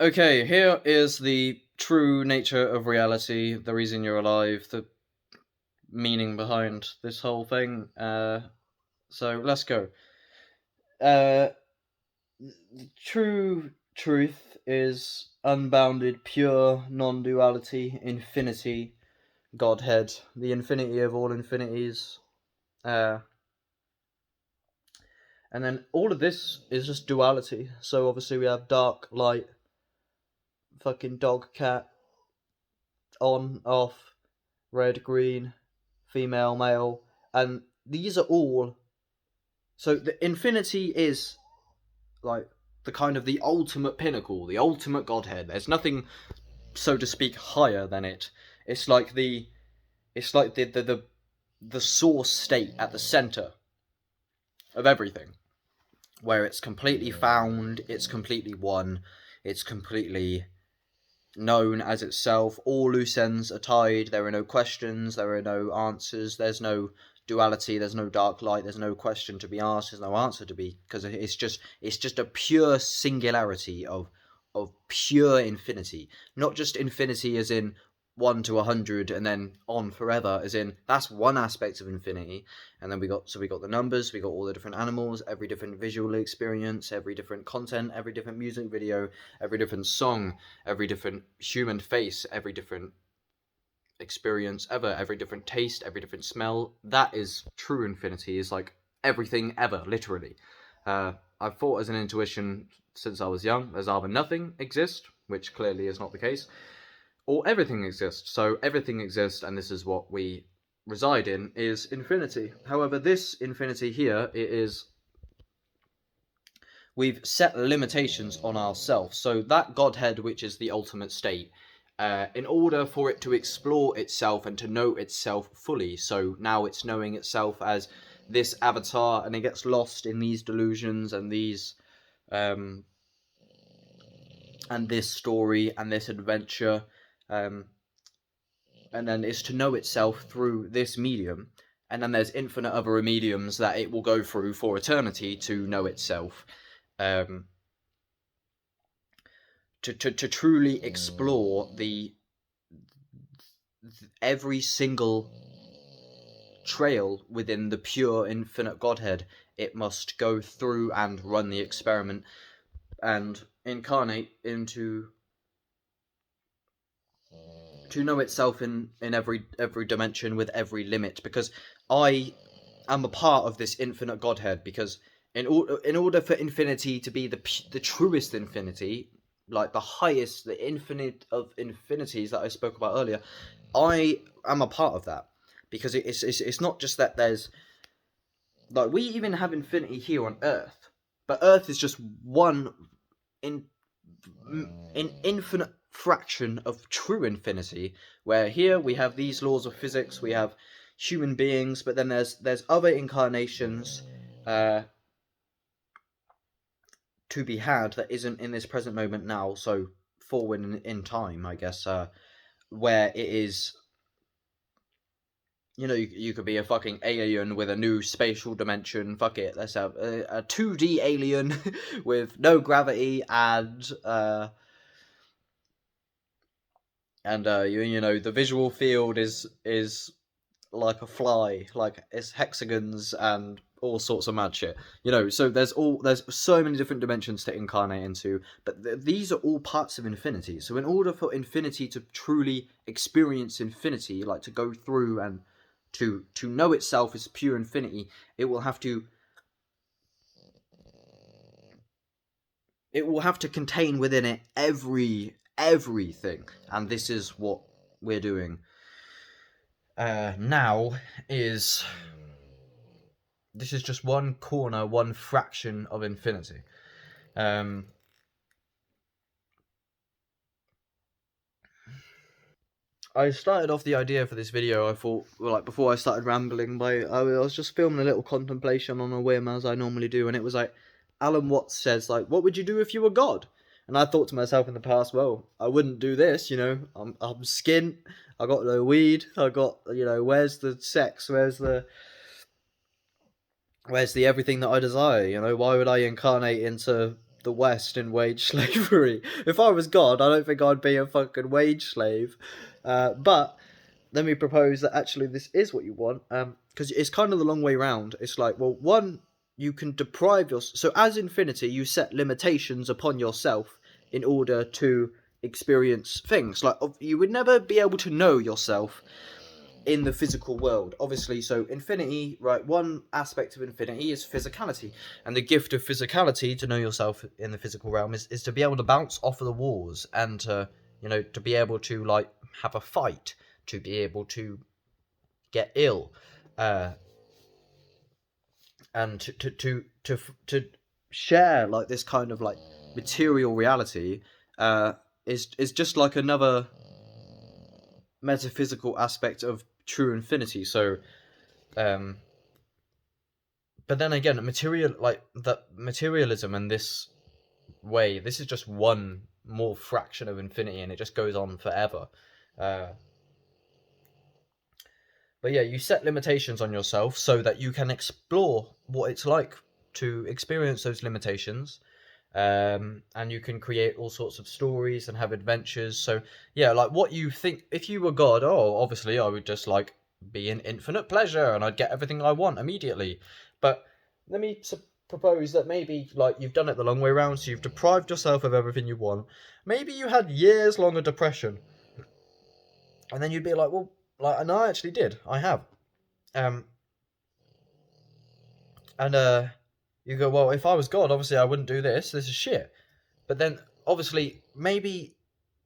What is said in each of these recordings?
Okay, here is the true nature of reality, the reason you're alive, the meaning behind this whole thing. So let's go. Uh, the true truth is unbounded, pure non-duality, infinity, Godhead, the infinity of all infinities. Uh, and then all of this is just duality. So obviously we have dark, light, fucking dog, cat, on, off, red, green, female, male, and these are all. So the infinity is like the kind of the ultimate pinnacle, the ultimate Godhead. There's nothing, so to speak, higher than it. It's like the, it's like the source state at the center of everything, where it's completely found, it's completely one, it's completely known as itself. All loose ends are tied. There are no questions. There are no answers. There's no duality. There's no dark light. There's no question to be asked. There's no answer to be, because it's just a pure singularity of pure infinity. Not just infinity as in 1 to 100 and then on forever, as in that's one aspect of infinity. And then we got the numbers, we got all the different animals, every different visual experience, every different content, every different music video, every different song, every different human face, every different experience ever, every different taste, every different smell. That is true infinity, is like everything ever, literally. I've thought as an intuition since I was young, there's either nothing exists, which clearly is not the case, or everything exists. So everything exists, and this is what we reside in, is infinity. However, this infinity here, it is, we've set limitations on ourselves. So that Godhead, which is the ultimate state, in order for it to explore itself and to know itself fully, so now it's knowing itself as this avatar, and it gets lost in these delusions and these and this story and this adventure, and then it's to know itself through this medium, and then there's infinite other mediums that it will go through for eternity to know itself, um, to truly explore the every single trail within the pure infinite Godhead. It must go through and run the experiment and incarnate into, to know itself in every dimension with every limit, because I am a part of this infinite Godhead. Because in order for infinity to be the truest infinity, like the highest, the infinite of infinities that I spoke about earlier, I am a part of that. Because it's not just that there's, like, we even have infinity here on Earth, but Earth is just one in infinite fraction of true infinity, where here we have these laws of physics, we have human beings, but then there's other incarnations to be had that isn't in this present moment now, so forward in time, I guess, where it is, you could be a fucking alien with a new spatial dimension. Fuck it, let's have a 2D alien with no gravity and the visual field is like a fly, like it's hexagons and all sorts of mad shit. So there's so many different dimensions to incarnate into, but these are all parts of infinity. So in order for infinity to truly experience infinity, like to go through and to know itself as pure infinity, it will have to contain within it everything, and this is what we're doing now. This is just one corner, one fraction of infinity. I started off the idea for this video, I thought, like, before I started rambling, I was just filming a little contemplation on a whim, as I normally do, and it was like, Alan Watts says, like, what would you do if you were God? And I thought to myself in the past, well, I wouldn't do this, I'm skint, I got no weed, I got, where's the sex, where's the everything that I desire, why would I incarnate into the West in wage slavery. If I was God, I don't think I'd be a fucking wage slave. But let me propose that actually this is what you want, because it's kind of the long way round. It's like, well, one, you can deprive yourself. So as infinity, you set limitations upon yourself in order to experience things. Like, you would never be able to know yourself in the physical world, obviously. So infinity, right, one aspect of infinity is physicality, and the gift of physicality, to know yourself in the physical realm, is to be able to bounce off of the walls, and to, you know, to be able to, like, have a fight, to be able to get ill, and to share, like, this kind of, like, material reality, is just like another metaphysical aspect of true infinity. So, but then again, materialism and this way, this is just one more fraction of infinity, and it just goes on forever. But yeah, you set limitations on yourself so that you can explore what it's like to experience those limitations. And you can create all sorts of stories and have adventures. So yeah, like, what you think, if you were God, obviously I would just, like, be in infinite pleasure and I'd get everything I want immediately. But let me propose that maybe, like, you've done it the long way around, so you've deprived yourself of everything you want. Maybe you had years long of depression, and then you'd be like, well, like, and I actually did, I have, and you go, well, if I was God, obviously I wouldn't do this. This is shit. But then, obviously, maybe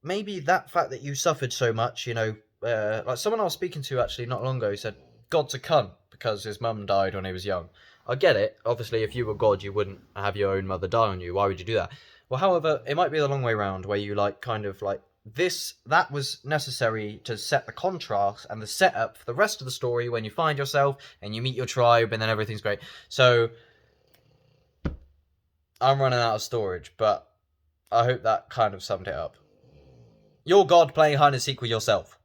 that fact that you suffered so much, you know, like someone I was speaking to actually not long ago, he said, God's a cunt because his mum died when he was young. I get it. Obviously, if you were God, you wouldn't have your own mother die on you. Why would you do that? Well, however, it might be the long way round, where you, like, kind of, like, that was necessary to set the contrast and the setup for the rest of the story when you find yourself and you meet your tribe and then everything's great. So I'm running out of storage, but I hope that kind of summed it up. You're God playing hide and seek with yourself.